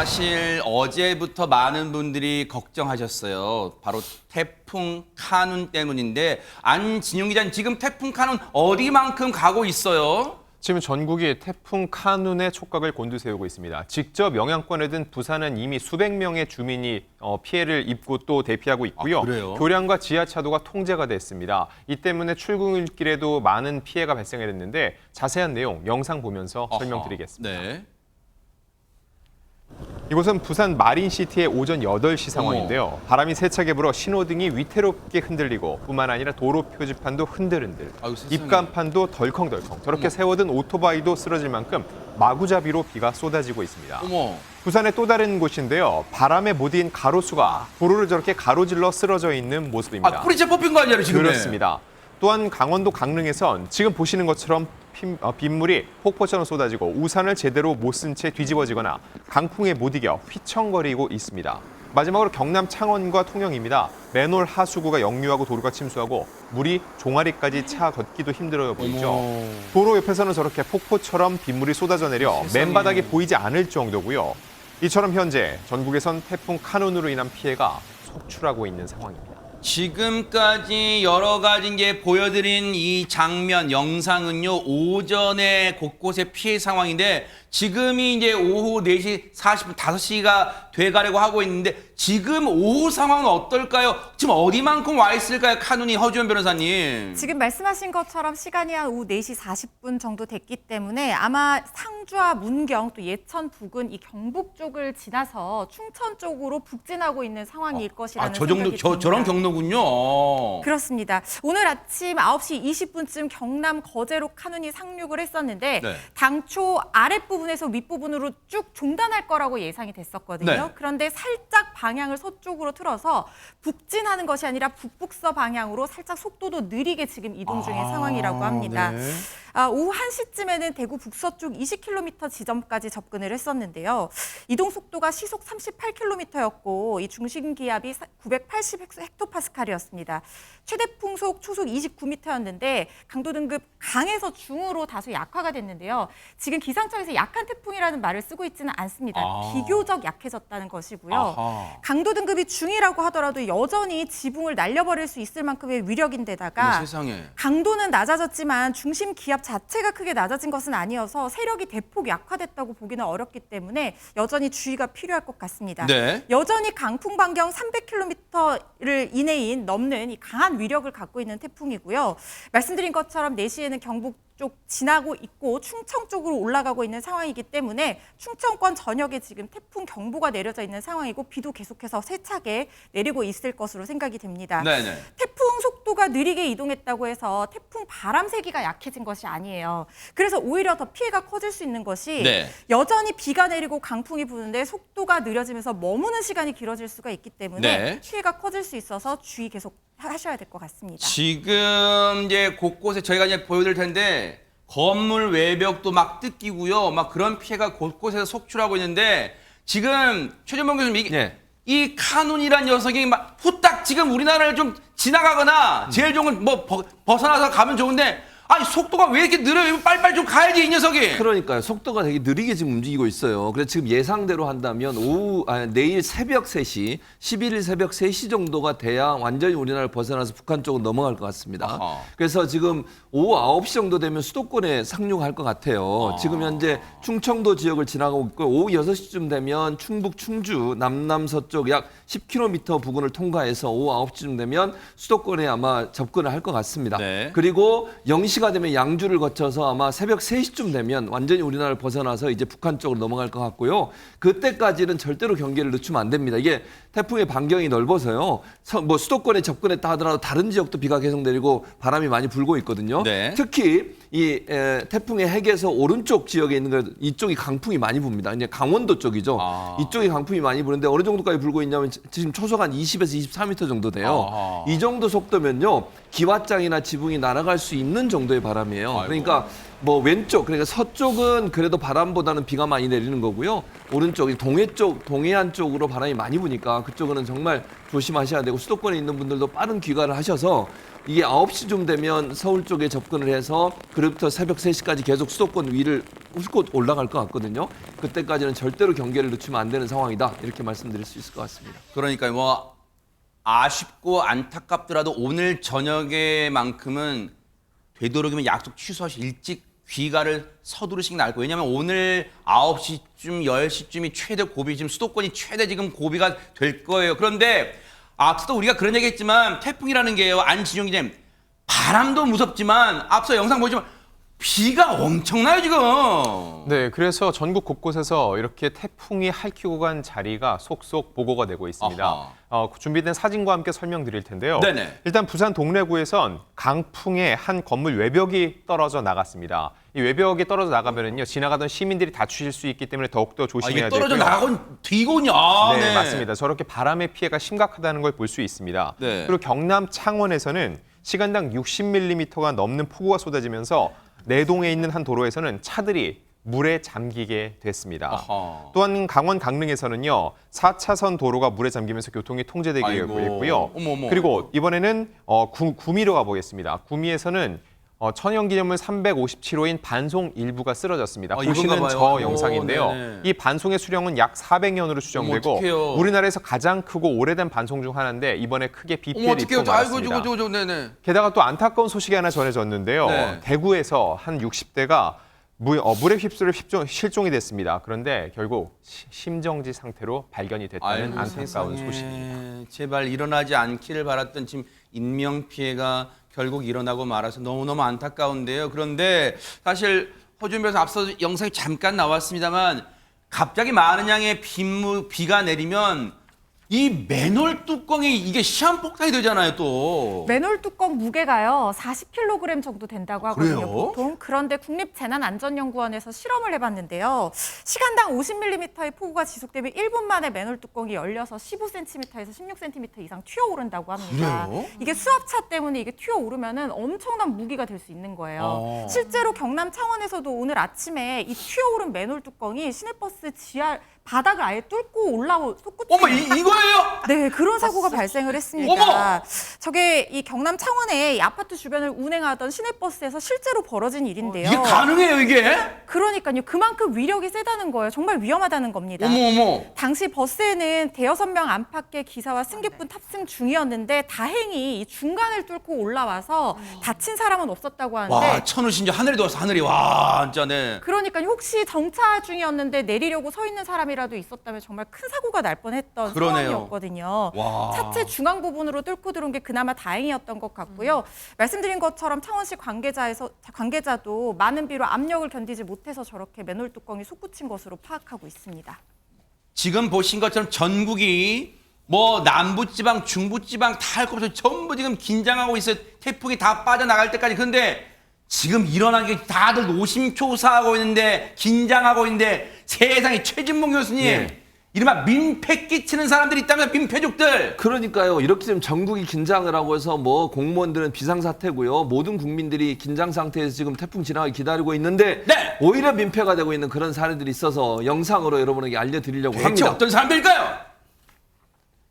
사실 어제부터 많은 분들이 걱정하셨어요. 바로 태풍 카눈 때문인데 안진용 기자님, 지금 태풍 카눈 어디만큼 가고 있어요? 지금 전국이 태풍 카눈의 촉각을 곤두세우고 있습니다. 직접 영향권에 든 부산은 이미 수백 명의 주민이 피해를 입고 또 대피하고 있고요. 그래요? 교량과 지하차도가 통제가 됐습니다. 이 때문에 출근길에도 많은 피해가 발생했는데 자세한 내용 영상 보면서 설명드리겠습니다. 네. 이곳은 부산 마린시티의 오전 8시 상황인데요. 바람이 세차게 불어 신호등이 위태롭게 흔들리고 뿐만 아니라 도로 표지판도 흔들흔들, 아유, 세상에. 입간판도 덜컹덜컹, 저렇게 세워둔 오토바이도 쓰러질 만큼 마구잡이로 비가 쏟아지고 있습니다. 어머. 부산의 또 다른 곳인데요. 바람에 못 이긴 가로수가 도로를 저렇게 가로질러 쓰러져 있는 모습입니다. 뿌리채 뽑힌 거 아니에요, 지금? 그렇습니다. 또한 강원도 강릉에선 지금 보시는 것처럼 빗물이 폭포처럼 쏟아지고 우산을 제대로 못 쓴 채 뒤집어지거나 강풍에 못 이겨 휘청거리고 있습니다. 마지막으로 경남 창원과 통영입니다. 맨홀 하수구가 역류하고 도로가 침수하고 물이 종아리까지 차 걷기도 힘들어 보이죠. 도로 옆에서는 저렇게 폭포처럼 빗물이 쏟아져 내려 맨바닥이 보이지 않을 정도고요. 이처럼 현재 전국에선 태풍 카눈으로 인한 피해가 속출하고 있는 상황입니다. 지금까지 여러 가지 이제 보여드린 이 장면, 영상은요, 오전에 곳곳에 피해 상황인데, 지금이 이제 오후 4시 40분, 5시가 돼가려고 하고 있는데, 지금 오후 상황은 어떨까요? 지금 어디만큼 와 있을까요? 카눈이, 허주연 변호사님. 지금 말씀하신 것처럼 시간이 한 오후 4시 40분 정도 됐기 때문에 아마 상주와 문경 또 예천 부근 이 경북 쪽을 지나서 충천 쪽으로 북진하고 있는 상황일 것이라는 생각이 듭니다. 저런 경로군요. 그렇습니다. 오늘 아침 9시 20분쯤 경남 거제로 카눈이 상륙을 했었는데 네. 당초 아랫부분에서 윗부분으로 쭉 종단할 거라고 예상이 됐었거든요. 네. 그런데 살짝 방향을 서쪽으로 틀어서 북진하는 것이 아니라 북북서 방향으로 살짝 속도도 느리게 지금 이동 중인 상황이라고 합니다. 네. 오후 1시쯤에는 대구 북서쪽 20km 지점까지 접근을 했었는데요. 이동 속도가 시속 38km였고 이 중심 기압이 980헥토파스칼이었습니다. 최대 풍속 초속 29m였는데 강도 등급 강에서 중으로 다소 약화가 됐는데요. 지금 기상청에서 약한 태풍이라는 말을 쓰고 있지는 않습니다. 비교적 약해졌다는 것이고요. 아하. 강도 등급이 중이라고 하더라도 여전히 지붕을 날려버릴 수 있을 만큼의 위력인데다가 세상에. 강도는 낮아졌지만 중심 기압 자체가 크게 낮아진 것은 아니어서 세력이 대폭 약화됐다고 보기는 어렵기 때문에 여전히 주의가 필요할 것 같습니다. 네. 여전히 강풍 반경 300km를 이내인 넘는 이 강한 위력을 갖고 있는 태풍이고요. 말씀드린 것처럼 4시에는 경북 쪽 지나고 있고 충청 쪽으로 올라가고 있는 상황이기 때문에 충청권 전역에 지금 태풍 경보가 내려져 있는 상황이고 비도 계속해서 세차게 내리고 있을 것으로 생각이 됩니다. 네네. 태풍 속도가 느리게 이동했다고 해서 태풍 바람 세기가 약해진 것이 아니에요. 그래서 오히려 더 피해가 커질 수 있는 것이 네. 여전히 비가 내리고 강풍이 부는데 속도가 느려지면서 머무는 시간이 길어질 수가 있기 때문에 네. 피해가 커질 수 있어서 주의 계속 하셔야 될 것 같습니다. 지금 이제 곳곳에 저희가 이제 보여드릴 텐데 건물 외벽도 막 뜯기고요. 막 그런 피해가 곳곳에서 속출하고 있는데 지금 최전봉 교수님 이 카눈이란 녀석이 막 후딱 지금 우리나라를 좀 지나가거나 제일 좋은 건 뭐 벗어나서 가면 좋은데 아니 속도가 왜 이렇게 느려요? 빨리빨리 좀 가야지 이 녀석이. 그러니까요. 속도가 되게 느리게 지금 움직이고 있어요. 그래서 지금 예상대로 한다면 내일 새벽 3시, 11일 새벽 3시 정도가 돼야 완전히 우리나라를 벗어나서 북한 쪽으로 넘어갈 것 같습니다. 아하. 그래서 지금 오후 9시 정도 되면 수도권에 상륙할 것 같아요. 지금 현재 충청도 지역을 지나가고 있고 오후 6시쯤 되면 충북, 충주, 남남서쪽 약 10km 부근을 통과해서 오후 9시쯤 되면 수도권에 아마 접근을 할 것 같습니다. 네. 그리고 0시가 되면 양주를 거쳐서 아마 새벽 3시쯤 되면 완전히 우리나라를 벗어나서 이제 북한 쪽으로 넘어갈 것 같고요. 그때까지는 절대로 경계를 늦추면 안 됩니다. 이게 태풍의 반경이 넓어서요. 뭐 수도권에 접근했다 하더라도 다른 지역도 비가 계속 내리고 바람이 많이 불고 있거든요. 네. 특히 이 태풍의 핵에서 오른쪽 지역에 있는 거 이쪽이 강풍이 많이 붑니다. 이제 강원도 쪽이죠. 이쪽이 강풍이 많이 부는데 어느 정도까지 불고 있냐면 지금 초속 한 20에서 24m 정도 돼요. 이 정도 속도면요. 기왓장이나 지붕이 날아갈 수 있는 정도의 바람이에요. 아이고. 그러니까 뭐 왼쪽 그러니까 서쪽은 그래도 바람보다는 비가 많이 내리는 거고요. 오른쪽 동해안 쪽으로 바람이 많이 부니까 그쪽은 정말 조심하셔야 되고 수도권에 있는 분들도 빠른 귀가를 하셔서 이게 9시쯤 되면 서울 쪽에 접근을 해서 그로부터 새벽 3시까지 계속 수도권 위를 훑고 올라갈 것 같거든요. 그때까지는 절대로 경계를 늦추면 안 되는 상황이다. 이렇게 말씀드릴 수 있을 것 같습니다. 그러니까 뭐 아쉽고 안타깝더라도 오늘 저녁에만큼은 되도록이면 약속 취소하시 일찍 귀가를 서두르시는 게 나을 거예요. 왜냐하면 오늘 9시쯤 10시쯤이 최대 고비, 지금 수도권이 최대 지금 고비가 될 거예요. 그런데 앞서도 우리가 그런 얘기 했지만 태풍이라는 게요. 안진용 기자님, 바람도 무섭지만 앞서 영상 보시면 비가 엄청나요 지금. 네, 그래서 전국 곳곳에서 이렇게 태풍이 핥히고 간 자리가 속속 보고가 되고 있습니다. 준비된 사진과 함께 설명드릴 텐데요. 네네. 일단 부산 동래구에선 강풍에 한 건물 외벽이 떨어져 나갔습니다. 이 외벽이 떨어져 나가면은요, 지나가던 시민들이 다치실 수 있기 때문에 더욱더 조심해야 이게 되고요. 떨어져 나가곤 뒤곤요. 네, 맞습니다. 저렇게 바람의 피해가 심각하다는 걸 볼 수 있습니다. 네. 그리고 경남 창원에서는 시간당 60mm가 넘는 폭우가 쏟아지면서 내동에 있는 한 도로에서는 차들이 물에 잠기게 됐습니다. 아하. 또한 강원 강릉에서는요, 4차선 도로가 물에 잠기면서 교통이 통제되게 아이고. 했고요. 어머머. 그리고 이번에는 구미로 가보겠습니다. 구미에서는 천연기념물 357호인 반송 일부가 쓰러졌습니다. 보시는 이건가 저 봐요. 영상인데요. 오, 네네. 이 반송의 수령은 약 400년으로 추정되고 어떡해요. 우리나라에서 가장 크고 오래된 반송 중 하나인데 이번에 크게 비 어머 피해를 어떡해요. 입고 아이고 말았습니다. 저거 네네. 게다가 또 안타까운 소식이 하나 전해졌는데요. 네. 대구에서 한 60대가 물에 휩쓸려 실종이 됐습니다. 그런데 결국 심정지 상태로 발견이 됐다는 아이고, 안타까운 세상에. 소식입니다. 제발 일어나지 않기를 바랐던 지금 인명 피해가 결국 일어나고 말아서 너무너무 안타까운데요. 그런데 사실 허준 변호사 앞서 영상이 잠깐 나왔습니다만 갑자기 많은 양의 비가 내리면 이 맨홀 뚜껑이 이게 시한폭탄이 되잖아요, 또. 맨홀 뚜껑 무게가요 40kg 정도 된다고 하거든요. 그래요? 보통. 그런데 국립재난안전연구원에서 실험을 해봤는데요. 시간당 50mm의 폭우가 지속되면 1분 만에 맨홀 뚜껑이 열려서 15cm에서 16cm 이상 튀어오른다고 합니다. 그래요? 이게 수압차 때문에 이게 튀어오르면은 엄청난 무기가 될 수 있는 거예요. 어. 실제로 경남 창원에서도 오늘 아침에 이 튀어오른 맨홀 뚜껑이 시내버스 지하 바닥을 아예 뚫고 솟구치는 어머, 이거예요? 네, 그런 사고가 발생을 했습니다. 어머! 저게 이 경남 창원의 이 아파트 주변을 운행하던 시내버스에서 실제로 벌어진 일인데요. 이게 가능해요, 이게? 그러니까요. 그만큼 위력이 세다는 거예요. 정말 위험하다는 겁니다. 어머. 당시 버스에는 대여섯 명 안팎의 기사와 승객분 탑승 중이었는데 다행히 이 중간을 뚫고 올라와서 다친 사람은 없었다고 하는데 와, 천우 심지어 하늘이 도와서 하늘이 와, 진짜 네. 그러니까 혹시 정차 중이었는데 내리려고 서 있는 사람이라도 있었다면 정말 큰 사고가 날 뻔했던 그러네요. 상황이었거든요. 와. 차체 중앙 부분으로 뚫고 들어온 게 그나마 다행이었던 것 같고요. 말씀드린 것처럼 창원시 관계자도 많은 비로 압력을 견디지 못해서 저렇게 맨홀 뚜껑이 솟구친 것으로 파악하고 있습니다. 지금 보신 것처럼 전국이 뭐 남부지방, 중부지방 다 할 것 없이 전부 지금 긴장하고 있어요. 태풍이 다 빠져나갈 때까지. 근데 지금 일어난 게 다들 노심초사하고 있는데 긴장하고 있는데 세상에 최진봉 교수님 네. 이른바 민폐 끼치는 사람들이 있다면 민폐족들. 그러니까요. 이렇게 지금 전국이 긴장을 하고 해서 뭐 공무원들은 비상사태고요. 모든 국민들이 긴장 상태에서 지금 태풍 지나가기 기다리고 있는데 네. 오히려 민폐가 되고 있는 그런 사례들이 있어서 영상으로 여러분에게 알려드리려고 대체 합니다. 어떤 사람들일까요?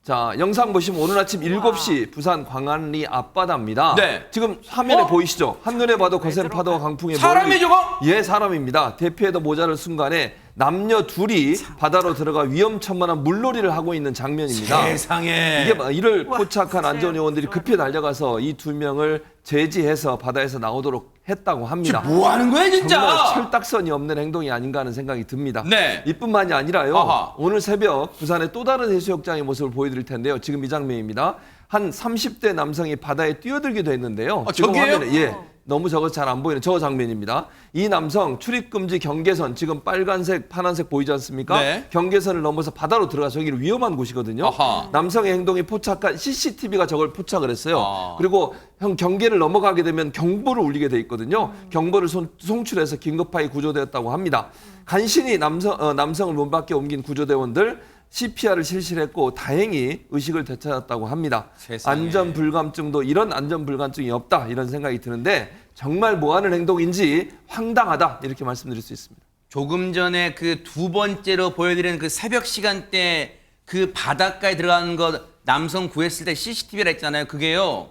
자, 영상 보시면 오늘 아침 7시 부산 광안리 앞바다입니다. 네. 지금 화면에 보이시죠? 한눈에 봐도 거센 파도와 강풍에 사람이 저거? 예, 사람입니다. 대피해도 모자랄 순간에 남녀 둘이 바다로 들어가 위험천만한 물놀이를 하고 있는 장면입니다. 세상에. 이게 이를 포착한 안전요원들이 급히 달려가서 이 두 명을 제지해서 바다에서 나오도록 했다고 합니다. 뭐 하는 거야 진짜? 정말 철딱선이 없는 행동이 아닌가 하는 생각이 듭니다. 네. 이뿐만이 아니라요. 아하. 오늘 새벽 부산의 또 다른 해수욕장의 모습을 보여드릴 텐데요. 지금 이 장면입니다. 한 30대 남성이 바다에 뛰어들기도 했는데요. 지금 저기예요? 화면에 너무 저거 잘 안 보이는 저 장면입니다. 이 남성 출입금지 경계선 지금 빨간색, 파란색 보이지 않습니까? 네. 경계선을 넘어서 바다로 들어가 저기는 위험한 곳이거든요. 아하. 남성의 행동이 포착한 CCTV가 저걸 포착을 했어요. 아. 그리고 경계를 넘어가게 되면 경보를 울리게 돼 있거든요. 경보를 송출해서 긴급하게 구조되었다고 합니다. 간신히 남성을 문 밖에 옮긴 구조대원들 CPR을 실시를 했고 다행히 의식을 되찾았다고 합니다. 세상에. 안전불감증도 이런 안전불감증이 없다 이런 생각이 드는데 정말 뭐하는 행동인지 황당하다 이렇게 말씀드릴 수 있습니다. 조금 전에 그 두 번째로 보여드리는 그 새벽 시간대 그 바닷가에 들어가는 거 남성 구했을 때 CCTV라 했잖아요. 그게요.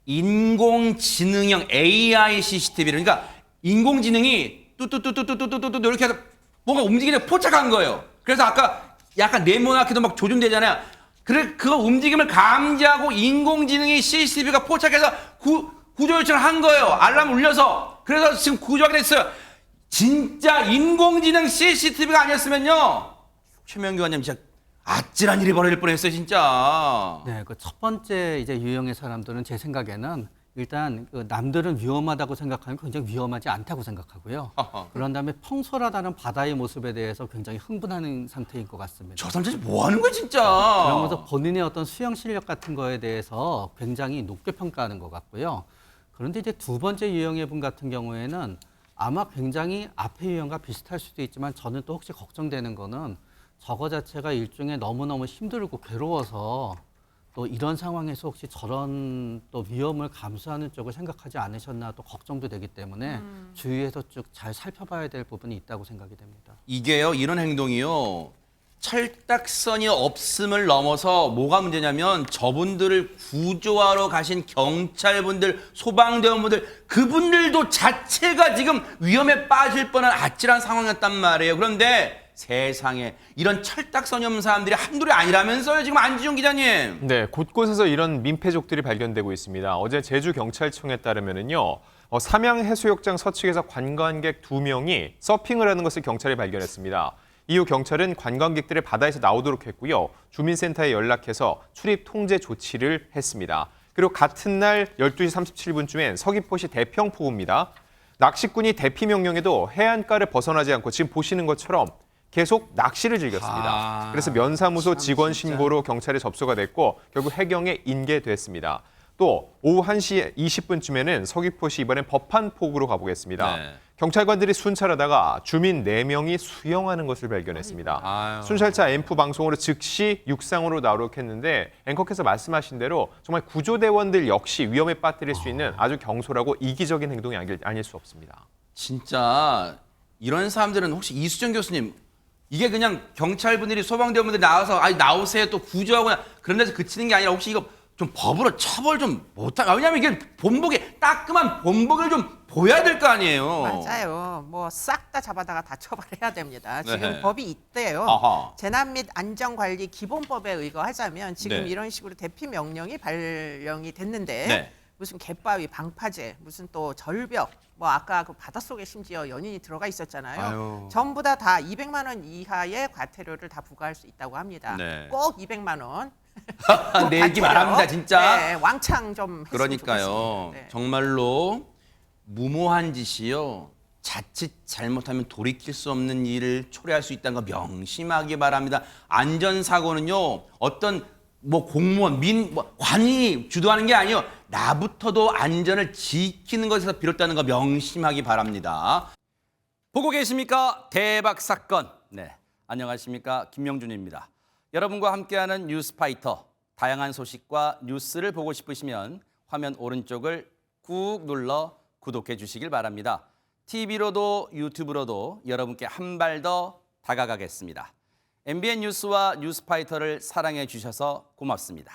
인공지능형 AI CCTV를 그러니까 인공지능이 뚜뚜뚜뚜뚜뚜뚜뚜 이렇게 해서 뭔가 움직이는데 포착한 거예요. 그래서 아까 약간 네모나게도 막 조준되잖아요. 그래 그거 움직임을 감지하고 인공지능이 CCTV가 포착해서 구조 요청을 한 거예요. 알람 울려서. 그래서 지금 구조하게 됐어요. 진짜 인공지능 CCTV가 아니었으면요. 최명규 의원님 진짜 아찔한 일이 벌어질 뻔했어요, 진짜. 네, 그 첫 번째 이제 유형의 사람들은 제 생각에는 일단 그 남들은 위험하다고 생각하면 굉장히 위험하지 않다고 생각하고요. 그런 다음에 평소라다는 바다의 모습에 대해서 굉장히 흥분하는 상태인 것 같습니다. 저 사람 진짜 뭐 하는 거야, 진짜. 그러면서 본인의 어떤 수영 실력 같은 거에 대해서 굉장히 높게 평가하는 것 같고요. 그런데 이제 두 번째 유형의 분 같은 경우에는 아마 굉장히 앞의 유형과 비슷할 수도 있지만 저는 또 혹시 걱정되는 거는 저거 자체가 일종의 너무너무 힘들고 괴로워서 또 이런 상황에서 혹시 저런 또 위험을 감수하는 쪽을 생각하지 않으셨나 또 걱정도 되기 때문에 주위에서 쭉 잘 살펴봐야 될 부분이 있다고 생각이 됩니다. 이게요, 이런 행동이요. 철딱선이 없음을 넘어서 뭐가 문제냐면 저분들을 구조하러 가신 경찰분들, 소방대원분들 그분들도 자체가 지금 위험에 빠질 뻔한 아찔한 상황이었단 말이에요. 그런데 세상에 이런 철딱선이 없는 사람들이 한둘이 아니라면서요. 지금 안지용 기자님. 네, 곳곳에서 이런 민폐족들이 발견되고 있습니다. 어제 제주경찰청에 따르면은요. 삼양해수욕장 서측에서 관광객 2명이 서핑을 하는 것을 경찰이 발견했습니다. 이후 경찰은 관광객들을 바다에서 나오도록 했고요. 주민센터에 연락해서 출입 통제 조치를 했습니다. 그리고 같은 날 12시 37분쯤엔 서귀포시 대평포구입니다. 낚시꾼이 대피 명령에도 해안가를 벗어나지 않고 지금 보시는 것처럼 계속 낚시를 즐겼습니다. 그래서 면사무소 직원 신고로 경찰에 접수가 됐고 결국 해경에 인계됐습니다. 또 오후 1시 20분쯤에는 서귀포시 이번엔 법한포구로 가보겠습니다. 네. 경찰관들이 순찰하다가 주민 4명이 수영하는 것을 발견했습니다. 아유. 순찰차 앰프 방송으로 즉시 육상으로 나오겠는데 앵커께서 말씀하신 대로 정말 구조대원들 역시 위험에 빠뜨릴 수 있는 아주 경솔하고 이기적인 행동이 아닐 수 없습니다. 진짜 이런 사람들은 혹시 이수정 교수님 이게 그냥 경찰분들이 소방대원분들이 나와서 아니 나오세요 또 구조하거나 그런 데서 그치는 게 아니라 혹시 이거 좀 법으로 처벌 좀 못하 왜냐면 이게 본보기 따끔한 본보기를 좀 보여야 될 거 아니에요. 맞아요. 뭐 싹 다 잡아다가 다 처벌해야 됩니다. 지금 네. 법이 있대요. 아하. 재난 및 안전관리 기본법에 의거하자면 지금 네. 이런 식으로 대피 명령이 발령이 됐는데 네. 무슨 갯바위, 방파제, 무슨 또 절벽, 뭐 아까 그 바닷속에 심지어 연인이 들어가 있었잖아요. 아유. 전부 다 200만 원 이하의 과태료를 다 부과할 수 있다고 합니다. 네. 꼭 200만 원. 내기 말합니다 진짜. 네, 왕창 좀 했으면 그러니까요. 좋겠습니다. 네. 정말로 무모한 짓이요. 자칫 잘못하면 돌이킬 수 없는 일을 초래할 수 있다는 거 명심하기 바랍니다. 안전사고는요. 어떤 뭐 공무원, 관이 주도하는 게 아니에요. 나부터도 안전을 지키는 것에서 비롯되는 거 명심하기 바랍니다. 보고 계십니까? 대박 사건. 네, 안녕하십니까? 김명준입니다. 여러분과 함께하는 뉴스파이터. 다양한 소식과 뉴스를 보고 싶으시면 화면 오른쪽을 꾹 눌러 구독해 주시길 바랍니다. TV로도 유튜브로도 여러분께 한 발 더 다가가겠습니다. MBN 뉴스와 뉴스파이터를 사랑해 주셔서 고맙습니다.